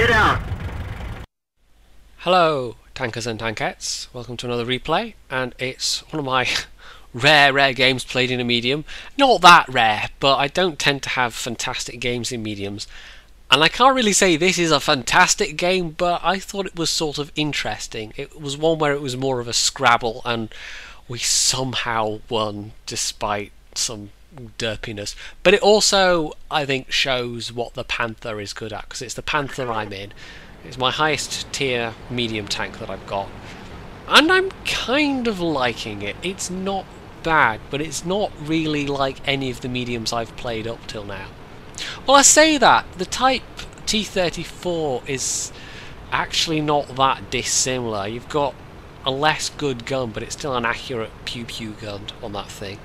Get out! Hello, tankers and tankettes. Welcome to another replay, and it's one of my rare games played in a medium. Not that rare, but I don't tend to have fantastic games in mediums. And I can't really say this is a fantastic game, but I thought it was sort of interesting. It was one where it was more of a Scrabble, and we somehow won despite some derpiness. But it also, I think, shows what the Panther is good at, because it's the Panther I'm in. It's my highest tier medium tank that I've got, and I'm kind of liking it. It's not bad, but it's not really like any of the mediums I've played up till now. Well, I say that, the Type T-34 is actually not that dissimilar. You've got a less good gun, but it's still an accurate pew-pew gun on that thing,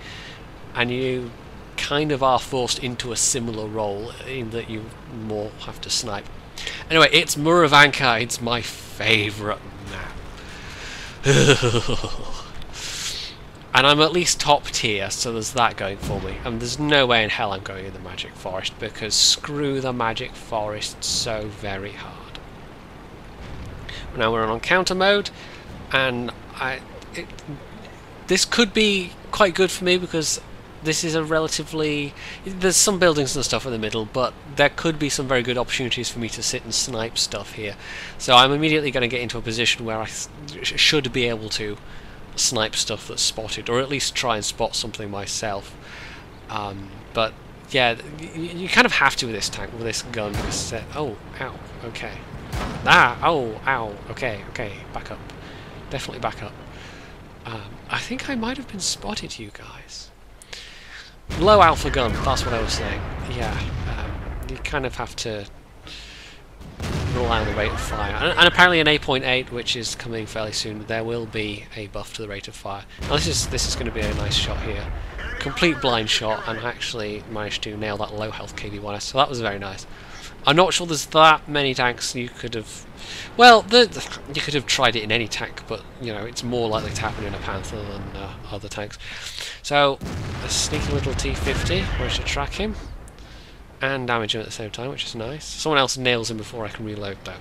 and you kind of are forced into a similar role in that you more have to snipe. Anyway, it's Murovanka. It's my favourite map. And I'm at least top tier, so there's that going for me. And there's no way in hell I'm going in the Magic Forest, because screw the Magic Forest so very hard. Now we're on counter mode, and this could be quite good for me, because this is a relatively... there's some buildings and stuff in the middle, but there could be some very good opportunities for me to sit and snipe stuff here. So I'm immediately going to get into a position where I should be able to snipe stuff that's spotted, or at least try and spot something myself. But yeah, you kind of have to with this tank, with this gun. Oh, ow, okay. Oh, ow, okay, back up. Definitely back up. I think I might have been spotted, you guys. Low alpha gun, that's what I was saying. Yeah, you kind of have to rely on the rate of fire. And apparently in 8.8, which is coming fairly soon, there will be a buff to the rate of fire. Now this is going to be a nice shot here. Complete blind shot, and actually managed to nail that low health KD1S, so that was very nice. I'm not sure there's that many tanks you could have... well, you could have tried it in any tank, but you know, it's more likely to happen in a Panther than other tanks. So, a sneaky little T-50, managed to track him and damage him at the same time, which is nice. Someone else nails him before I can reload, though.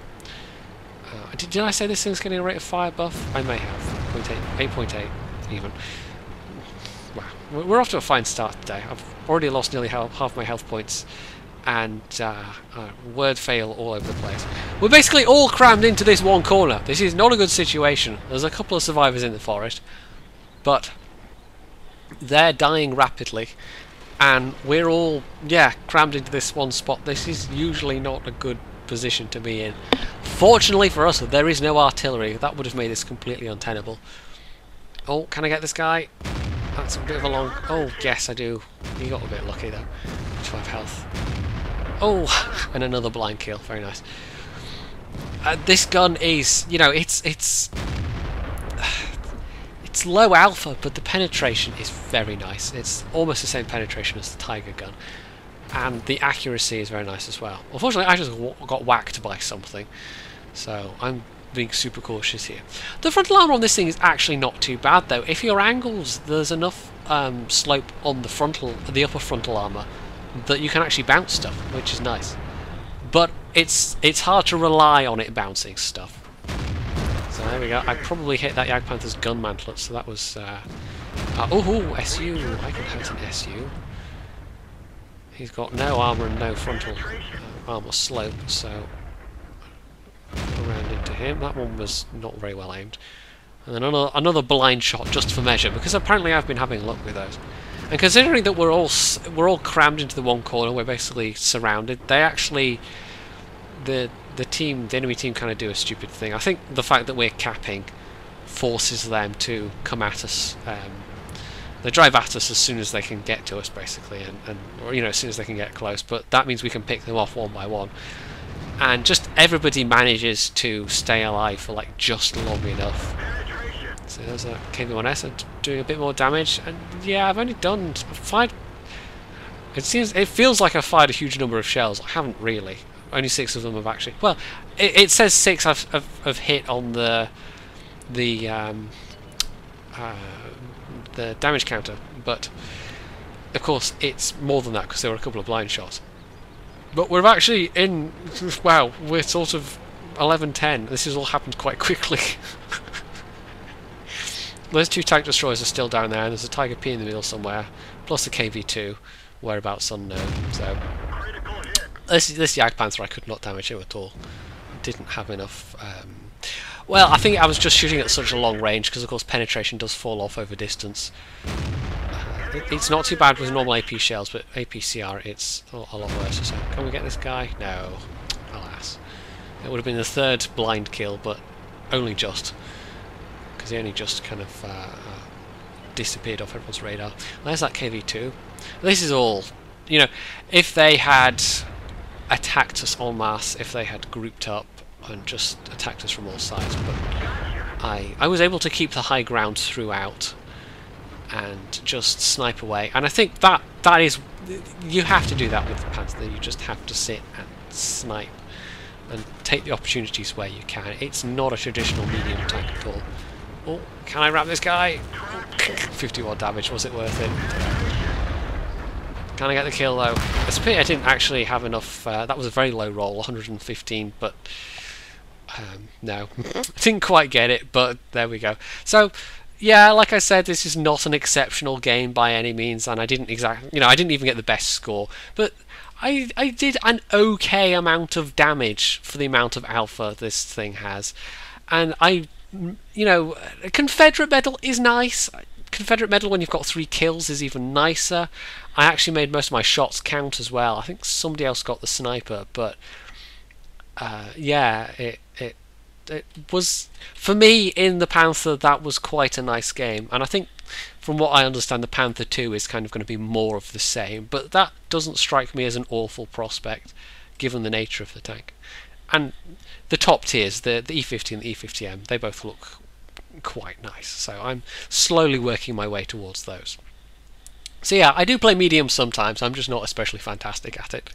Did I say this thing's getting a rate of fire buff? I may have. 8.8 even. Wow, we're off to a fine start today. I've already lost nearly half my health points, and word fail all over the place. We're basically all crammed into this one corner. This is not a good situation. There's a couple of survivors in the forest, but they're dying rapidly, and we're all, yeah, crammed into this one spot. This is usually not a good position to be in. Fortunately for us, there is no artillery. That would have made this completely untenable. Oh, can I get this guy? That's a bit of a long... oh, yes, I do. You got a bit lucky, though. 12 health. Oh, and another blind kill. Very nice. This gun is, you know, it's low alpha, but the penetration is very nice. It's almost the same penetration as the Tiger gun, and the accuracy is very nice as well. Unfortunately, I just got whacked by something, so I'm being super cautious here. The frontal armor on this thing is actually not too bad, though. If your angles, there's enough slope on the upper frontal armor that you can actually bounce stuff, which is nice. But it's hard to rely on it bouncing stuff. So there we go. I probably hit that Jagdpanther's gun mantlet, so that was... oh, SU! I can hurt an SU. He's got no armour and no frontal armour slope, so... around into him. That one was not very well aimed. And then another blind shot just for measure, because apparently I've been having luck with those. And considering that we're all crammed into the one corner, we're basically surrounded, they actually... the enemy team kind of do a stupid thing. I think the fact that we're capping forces them to come at us. They drive at us as soon as they can get to us, basically, or you know, as soon as they can get close. But that means we can pick them off one by one, and just everybody manages to stay alive for like just long enough. So there's a KV-1S doing a bit more damage, and yeah, I've fired. It feels like I've fired a huge number of shells. I haven't really. Only 6 of them have actually... well, it says 6 have hit on the damage counter, but of course it's more than that because there were a couple of blind shots. But we're actually in... Wow, we're sort of 11:10. This has all happened quite quickly. Those 2 tank destroyers are still down there, and there's a Tiger P in the middle somewhere, plus a KV-2, whereabouts unknown. So this Panther I could not damage him at all. Didn't have enough. Well, I think I was just shooting at such a long range because, of course, penetration does fall off over distance. It's not too bad with normal AP shells, but APCR it's a lot worse. So, can we get this guy? No, alas. It would have been the 3rd blind kill, but only just. Because he only just kind of disappeared off everyone's radar. There's that KV-2. This is all, you know, if they had attacked us en masse, if they had grouped up and just attacked us from all sides, but I was able to keep the high ground throughout and just snipe away. And I think that is, you have to do that with the Panther. You just have to sit and snipe and take the opportunities where you can. It's not a traditional medium tank at all. Oh, can I wrap this guy? 51 damage, was it worth it? Can I get the kill though? It's a pity I didn't actually have enough, that was a very low roll, 115, but no, didn't quite get it, but there we go. So, yeah, like I said, this is not an exceptional game by any means, and I didn't exactly, you know, I didn't even get the best score, but I did an okay amount of damage for the amount of alpha this thing has, and you know, Confederate medal is nice. Confederate medal when you've got 3 kills is even nicer. I actually made most of my shots count as well. I think somebody else got the sniper, but yeah, it was, for me in the Panther, that was quite a nice game, and I think from what I understand the Panther 2 is kind of going to be more of the same, but that doesn't strike me as an awful prospect given the nature of the tank. And the top tiers, the E50 and the E50M, they both look quite nice, so I'm slowly working my way towards those. So yeah, I do play medium sometimes, I'm just not especially fantastic at it.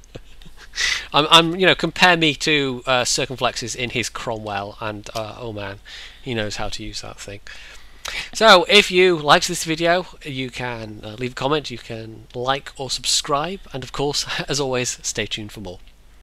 I'm you know, compare me to Circumflexes in his Cromwell, and oh man, he knows how to use that thing. So if you liked this video, you can leave a comment, you can like or subscribe, and of course, as always, stay tuned for more.